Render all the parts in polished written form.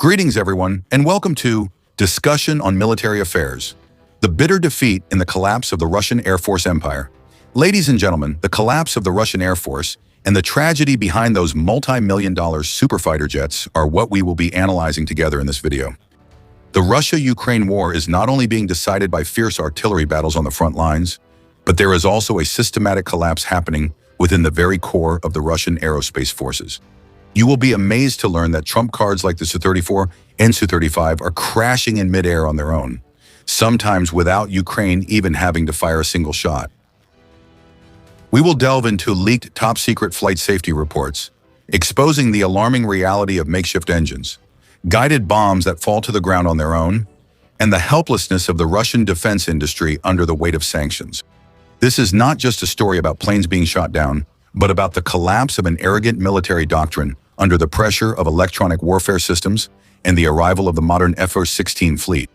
Greetings, everyone, and welcome to Discussion on Military Affairs, the bitter defeat in the collapse of the Russian Air Force empire. Ladies and gentlemen, the collapse of the Russian Air Force and the tragedy behind those multi-million-dollar superfighter jets are what we will be analyzing together in this video. The Russia-Ukraine war is not only being decided by fierce artillery battles on the front lines, but there is also a systematic collapse happening within the very core of the Russian aerospace forces. You will be amazed to learn that trump cards like the Su-34 and Su-35 are crashing in midair on their own, sometimes without Ukraine even having to fire a single shot. We will delve into leaked top-secret flight safety reports, exposing the alarming reality of makeshift engines, guided bombs that fall to the ground on their own, and the helplessness of the Russian defense industry under the weight of sanctions. This is not just a story about planes being shot down, but about the collapse of an arrogant military doctrine under the pressure of electronic warfare systems and the arrival of the modern F-16 fleet.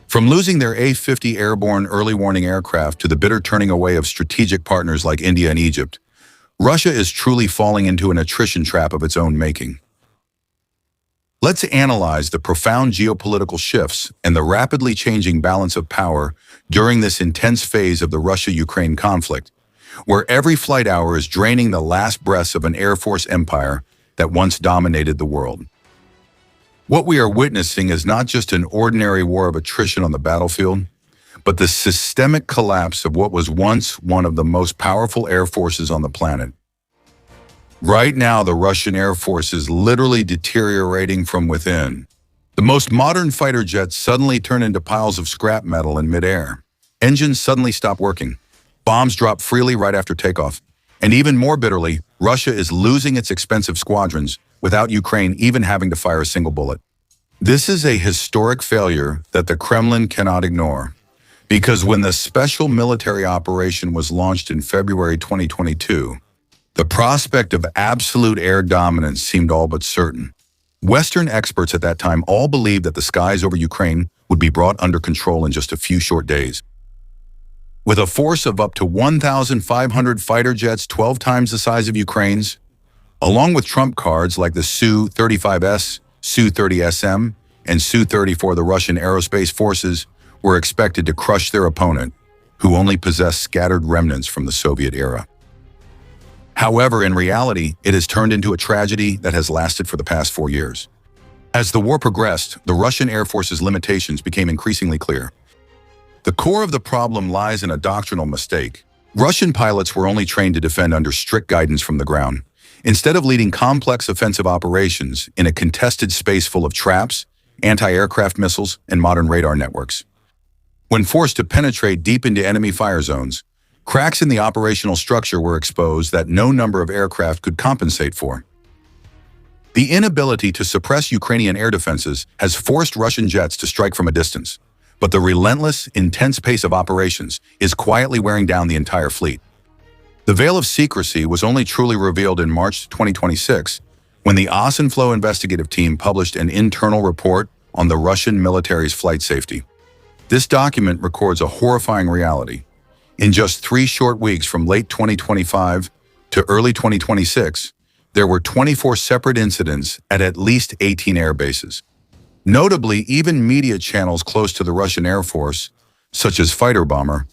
From losing their A-50 airborne early warning aircraft to the bitter turning away of strategic partners like India and Egypt, Russia is truly falling into an attrition trap of its own making. Let's analyze the profound geopolitical shifts and the rapidly changing balance of power during this intense phase of the Russia-Ukraine conflict, where every flight hour is draining the last breaths of an Air Force empire that once dominated the world. What we are witnessing is not just an ordinary war of attrition on the battlefield, but the systemic collapse of what was once one of the most powerful air forces on the planet. Right now, the Russian Air Force is literally deteriorating from within. The most modern fighter jets suddenly turn into piles of scrap metal in midair. Engines suddenly stop working. Bombs drop freely right after takeoff. And even more bitterly, Russia is losing its expensive squadrons without Ukraine even having to fire a single bullet. This is a historic failure that the Kremlin cannot ignore, because when the special military operation was launched in February 2022, the prospect of absolute air dominance seemed all but certain. Western experts at that time all believed that the skies over Ukraine would be brought under control in just a few short days. With a force of up to 1,500 fighter jets 12 times the size of Ukraine's, along with trump cards like the Su-35S, Su-30SM, and Su-34, the Russian aerospace forces were expected to crush their opponent, who only possessed scattered remnants from the Soviet era. However, in reality, it has turned into a tragedy that has lasted for the past 4 years. As the war progressed, the Russian Air Force's limitations became increasingly clear. The core of the problem lies in a doctrinal mistake. Russian pilots were only trained to defend under strict guidance from the ground, instead of leading complex offensive operations in a contested space full of traps, anti-aircraft missiles, and modern radar networks. When forced to penetrate deep into enemy fire zones, cracks in the operational structure were exposed that no number of aircraft could compensate for. The inability to suppress Ukrainian air defenses has forced Russian jets to strike from a distance, but the relentless, intense pace of operations is quietly wearing down the entire fleet. The veil of secrecy was only truly revealed in March 2026, when the Flow investigative team published an internal report on the Russian military's flight safety. This document records a horrifying reality. In just 3 short weeks from late 2025 to early 2026, there were 24 separate incidents at least 18 air bases. Notably, even media channels close to the Russian Air Force, such as Fighter Bomber,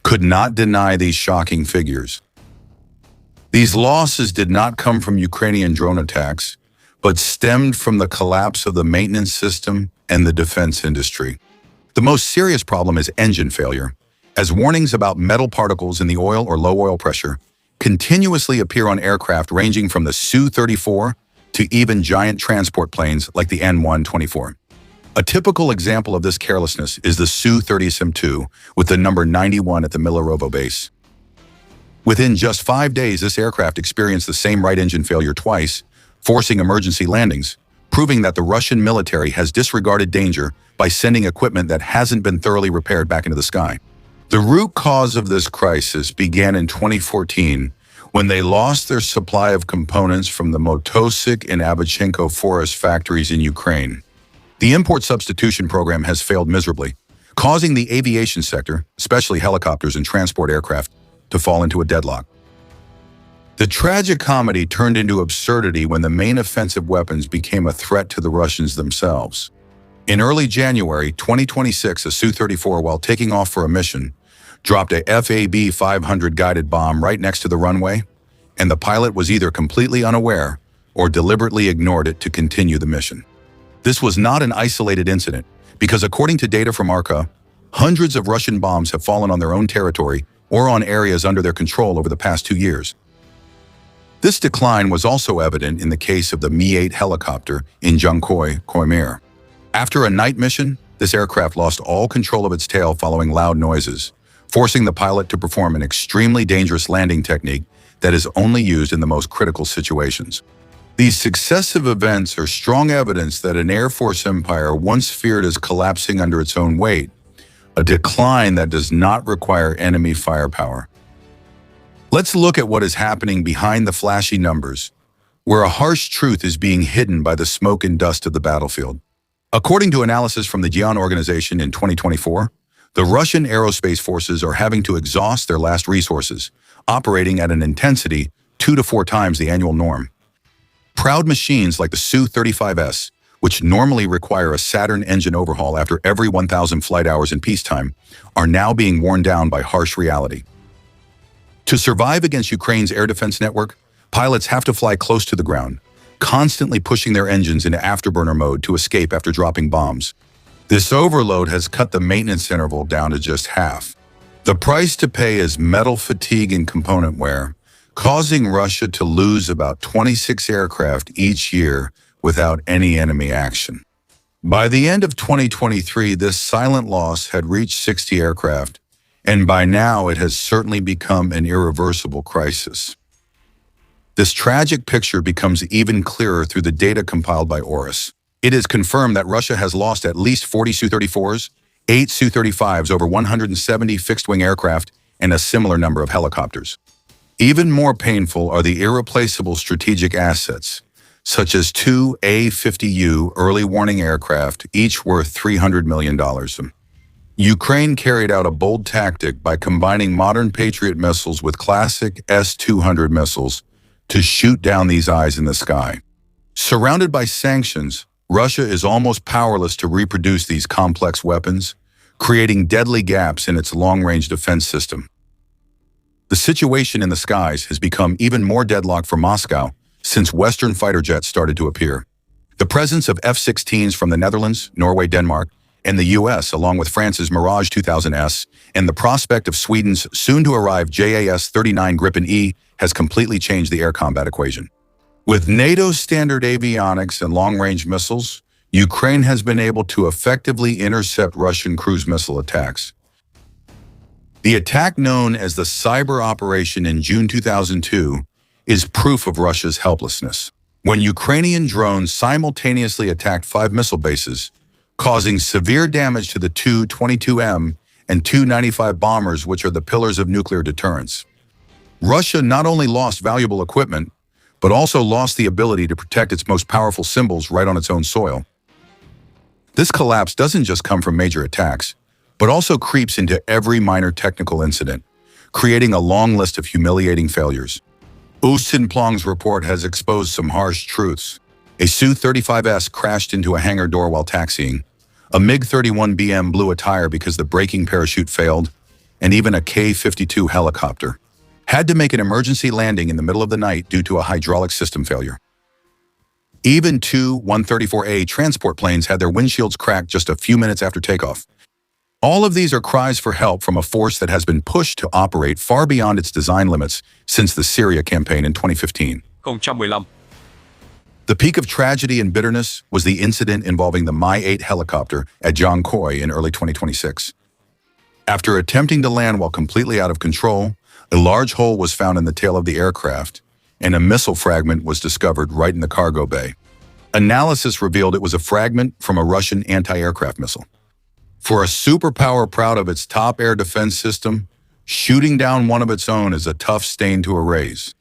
could not deny these shocking figures. These losses did not come from Ukrainian drone attacks, but stemmed from the collapse of the maintenance system and the defense industry. The most serious problem is engine failure, as warnings about metal particles in the oil or low oil pressure continuously appear on aircraft ranging from the Su-34 to even giant transport planes like the N-124. A typical example of this carelessness is the Su-30SM-2 with the number 91 at the Milarovo base. Within just 5 days, this aircraft experienced the same right engine failure twice, forcing emergency landings, proving that the Russian military has disregarded danger by sending equipment that hasn't been thoroughly repaired back into the sky. The root cause of this crisis began in 2014, when they lost their supply of components from the Motosik and Avichenko forest factories in Ukraine. The import substitution program has failed miserably, causing the aviation sector, especially helicopters and transport aircraft, to fall into a deadlock. The tragic comedy turned into absurdity when the main offensive weapons became a threat to the Russians themselves. In early January 2026, a Su-34, while taking off for a mission, dropped a FAB-500 guided bomb right next to the runway, and the pilot was either completely unaware or deliberately ignored it to continue the mission. This was not an isolated incident, because according to data from ARCA, hundreds of Russian bombs have fallen on their own territory or on areas under their control over the past 2 years. This decline was also evident in the case of the Mi-8 helicopter in Jankoy, Koimir. After a night mission, this aircraft lost all control of its tail following loud noises, forcing the pilot to perform an extremely dangerous landing technique that is only used in the most critical situations. These successive events are strong evidence that an Air Force empire once feared is collapsing under its own weight, a decline that does not require enemy firepower. Let's look at what is happening behind the flashy numbers, where a harsh truth is being hidden by the smoke and dust of the battlefield. According to analysis from the GIAN organization in 2024, the Russian aerospace forces are having to exhaust their last resources, operating at an intensity 2 to 4 times the annual norm. Proud machines like the Su-35S, which normally require a Saturn engine overhaul after every 1,000 flight hours in peacetime, are now being worn down by harsh reality. To survive against Ukraine's air defense network, pilots have to fly close to the ground, constantly pushing their engines into afterburner mode to escape after dropping bombs. This overload has cut the maintenance interval down to just half. The price to pay is metal fatigue and component wear, causing Russia to lose about 26 aircraft each year without any enemy action. By the end of 2023, this silent loss had reached 60 aircraft, and by now it has certainly become an irreversible crisis. This tragic picture becomes even clearer through the data compiled by ORIS. It is confirmed that Russia has lost at least 40 Su-34s, 8 Su-35s, over 170 fixed-wing aircraft, and a similar number of helicopters. Even more painful are the irreplaceable strategic assets, such as 2 A-50U early warning aircraft, each worth $300 million. Ukraine carried out a bold tactic by combining modern Patriot missiles with classic S-200 missiles to shoot down these eyes in the sky. Surrounded by sanctions, Russia is almost powerless to reproduce these complex weapons, creating deadly gaps in its long-range defense system. The situation in the skies has become even more deadlocked for Moscow since Western fighter jets started to appear. The presence of F-16s from the Netherlands, Norway, Denmark, and the US, along with France's Mirage 2000S, and the prospect of Sweden's soon-to-arrive JAS-39 Gripen E has completely changed the air combat equation. With NATO's standard avionics and long-range missiles, Ukraine has been able to effectively intercept Russian cruise missile attacks. The attack known as the Cyber Operation in June 2002 is proof of Russia's helplessness. When Ukrainian drones simultaneously attacked 5 missile bases, causing severe damage to the Tu-22M and Tu-95 bombers, which are the pillars of nuclear deterrence. Russia not only lost valuable equipment, but also lost the ability to protect its most powerful symbols right on its own soil. This collapse doesn't just come from major attacks, but also creeps into every minor technical incident, creating a long list of humiliating failures. Ustinplong's report has exposed some harsh truths. A Su-35S crashed into a hangar door while taxiing. A MiG-31BM blew a tire because the braking parachute failed, and even a K-52 helicopter had to make an emergency landing in the middle of the night due to a hydraulic system failure. Even 2 134A transport planes had their windshields cracked just a few minutes after takeoff. All of these are cries for help from a force that has been pushed to operate far beyond its design limits since the Syria campaign in 2015. The peak of tragedy and bitterness was the incident involving the Mi-8 helicopter at Jankoy in early 2026. After attempting to land while completely out of control, a large hole was found in the tail of the aircraft, and a missile fragment was discovered right in the cargo bay. Analysis revealed it was a fragment from a Russian anti-aircraft missile. For a superpower proud of its top air defense system, shooting down one of its own is a tough stain to erase.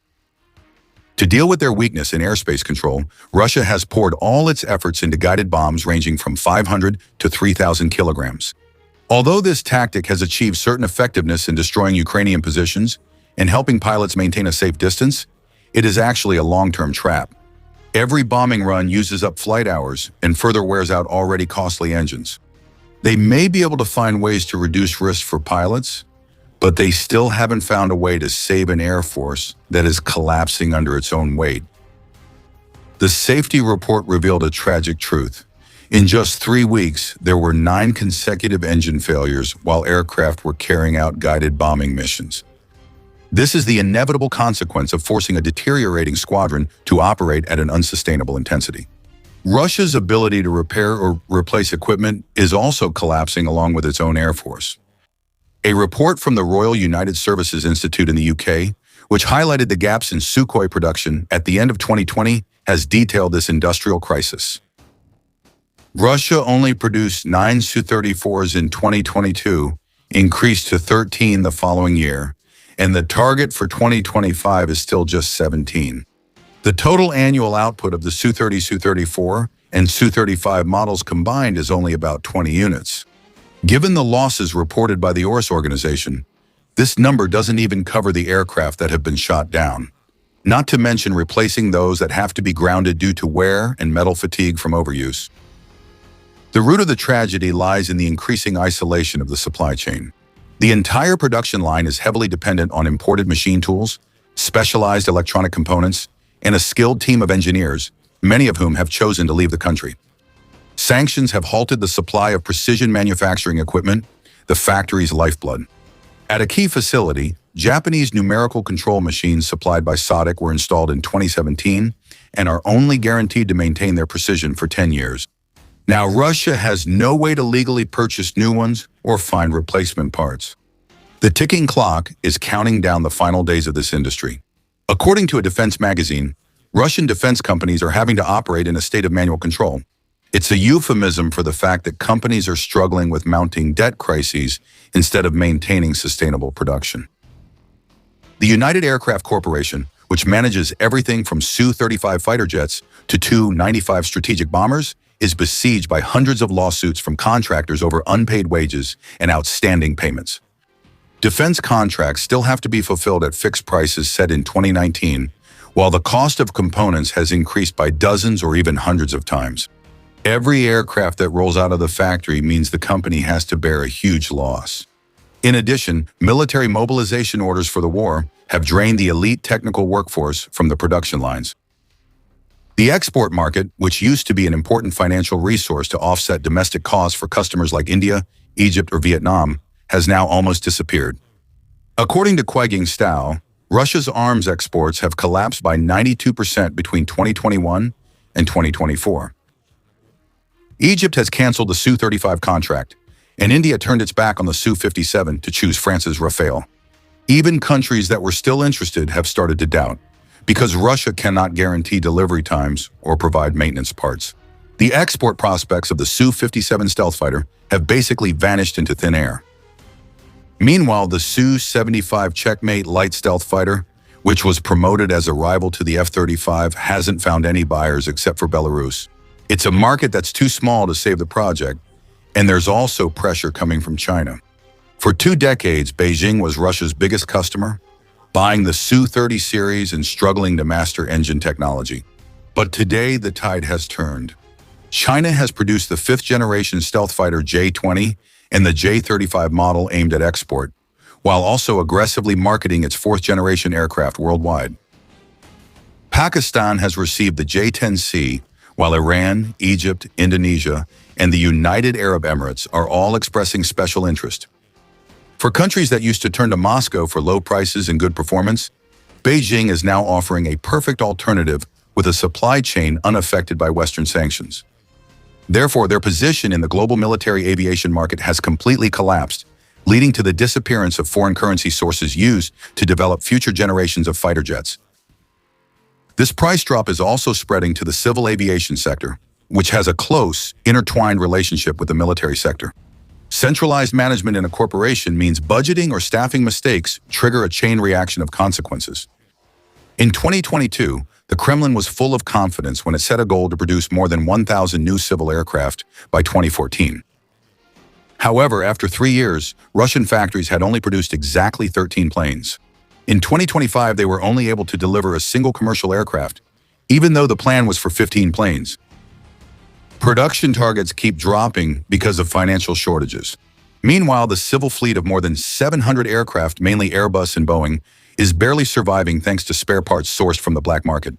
To deal with their weakness in airspace control, Russia has poured all its efforts into guided bombs ranging from 500 to 3,000 kilograms. Although this tactic has achieved certain effectiveness in destroying Ukrainian positions and helping pilots maintain a safe distance, It is actually a long-term trap. Every bombing run uses up flight hours and further wears out already costly engines. They may be able to find ways to reduce risk for pilots, but they still haven't found a way to save an air force that is collapsing under its own weight. The safety report revealed a tragic truth. In just 3 weeks, there were 9 consecutive engine failures while aircraft were carrying out guided bombing missions. This is the inevitable consequence of forcing a deteriorating squadron to operate at an unsustainable intensity. Russia's ability to repair or replace equipment is also collapsing along with its own air force. A report from the Royal United Services Institute in the UK, which highlighted the gaps in Sukhoi production at the end of 2020, has detailed this industrial crisis. Russia only produced 9 Su-34s in 2022, increased to 13 the following year, and the target for 2025 is still just 17. The total annual output of the Su-30, Su-34, and Su-35 models combined is only about 20 units. Given the losses reported by the ORS organization, this number doesn't even cover the aircraft that have been shot down, not to mention replacing those that have to be grounded due to wear and metal fatigue from overuse. The root of the tragedy lies in the increasing isolation of the supply chain. The entire production line is heavily dependent on imported machine tools, specialized electronic components, and a skilled team of engineers, many of whom have chosen to leave the country. Sanctions have halted the supply of precision manufacturing equipment, the factory's lifeblood. At a key facility, Japanese numerical control machines supplied by SODIC were installed in 2017 and are only guaranteed to maintain their precision for 10 years. Now, Russia has no way to legally purchase new ones or find replacement parts. The ticking clock is counting down the final days of this industry. According to a defense magazine, Russian defense companies are having to operate in a state of manual control. It's a euphemism for the fact that companies are struggling with mounting debt crises instead of maintaining sustainable production. The United Aircraft Corporation, which manages everything from Su-35 fighter jets to Tu-95 strategic bombers, is besieged by hundreds of lawsuits from contractors over unpaid wages and outstanding payments. Defense contracts still have to be fulfilled at fixed prices set in 2019, while the cost of components has increased by dozens or even hundreds of times. Every aircraft that rolls out of the factory means the company has to bear a huge loss. In addition, military mobilization orders for the war have drained the elite technical workforce from the production lines. The export market, which used to be an important financial resource to offset domestic costs for customers like India, Egypt, or Vietnam, has now almost disappeared. According to Quaiging Stao, Russia's arms exports have collapsed by 92% between 2021 and 2024. Egypt has canceled the Su-35 contract, and India turned its back on the Su-57 to choose France's Rafale. Even countries that were still interested have started to doubt, because Russia cannot guarantee delivery times or provide maintenance parts. The export prospects of the Su-57 stealth fighter have basically vanished into thin air. Meanwhile, the Su-75 Checkmate light stealth fighter, which was promoted as a rival to the F-35, hasn't found any buyers except for Belarus. It's a market that's too small to save the project, and there's also pressure coming from China. For 2 decades, Beijing was Russia's biggest customer, buying the Su-30 series and struggling to master engine technology. But today, the tide has turned. China has produced the 5th-generation stealth fighter J-20 and the J-35 model aimed at export, while also aggressively marketing its 4th-generation aircraft worldwide. Pakistan has received the J-10C, while Iran, Egypt, Indonesia, and the United Arab Emirates are all expressing special interest. For countries that used to turn to Moscow for low prices and good performance, Beijing is now offering a perfect alternative with a supply chain unaffected by Western sanctions. Therefore, their position in the global military aviation market has completely collapsed, leading to the disappearance of foreign currency sources used to develop future generations of fighter jets. This price drop is also spreading to the civil aviation sector, which has a close, intertwined relationship with the military sector. Centralized management in a corporation means budgeting or staffing mistakes trigger a chain reaction of consequences. In 2022, the Kremlin was full of confidence when it set a goal to produce more than 1,000 new civil aircraft by 2014. However, after 3 years, Russian factories had only produced exactly 13 planes. In 2025, they were only able to deliver a single commercial aircraft, even though the plan was for 15 planes. Production targets keep dropping because of financial shortages. Meanwhile, the civil fleet of more than 700 aircraft, mainly Airbus and Boeing, is barely surviving thanks to spare parts sourced from the black market.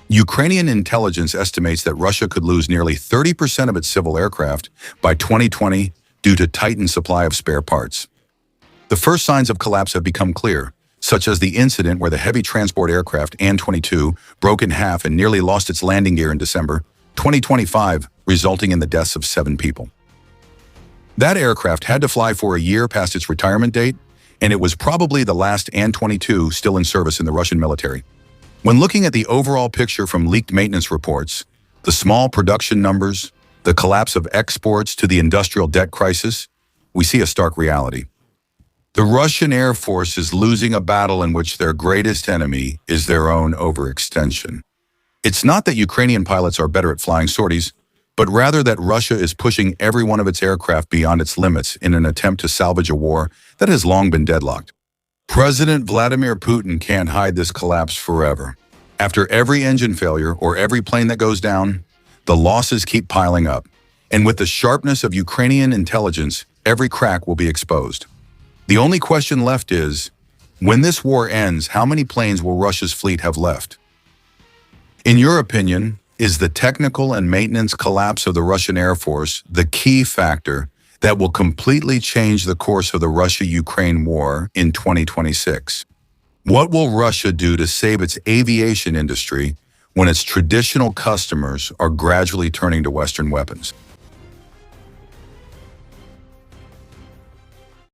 Ukrainian intelligence estimates that Russia could lose nearly 30% of its civil aircraft by 2020 due to tightened supply of spare parts. The first signs of collapse have become clear, such as the incident where the heavy transport aircraft An-22 broke in half and nearly lost its landing gear in December 2025, resulting in the deaths of 7 people. That aircraft had to fly for a year past its retirement date, and it was probably the last An-22 still in service in the Russian military. When looking at the overall picture from leaked maintenance reports, the small production numbers, the collapse of exports to the industrial debt crisis, we see a stark reality. The Russian Air Force is losing a battle in which their greatest enemy is their own overextension. It's not that Ukrainian pilots are better at flying sorties, but rather that Russia is pushing every one of its aircraft beyond its limits in an attempt to salvage a war that has long been deadlocked. President Vladimir Putin can't hide this collapse forever. After every engine failure or every plane that goes down, the losses keep piling up. And with the sharpness of Ukrainian intelligence, every crack will be exposed. The only question left is, when this war ends, how many planes will Russia's fleet have left? In your opinion, is the technical and maintenance collapse of the Russian Air Force the key factor that will completely change the course of the Russia-Ukraine war in 2026? What will Russia do to save its aviation industry when its traditional customers are gradually turning to Western weapons?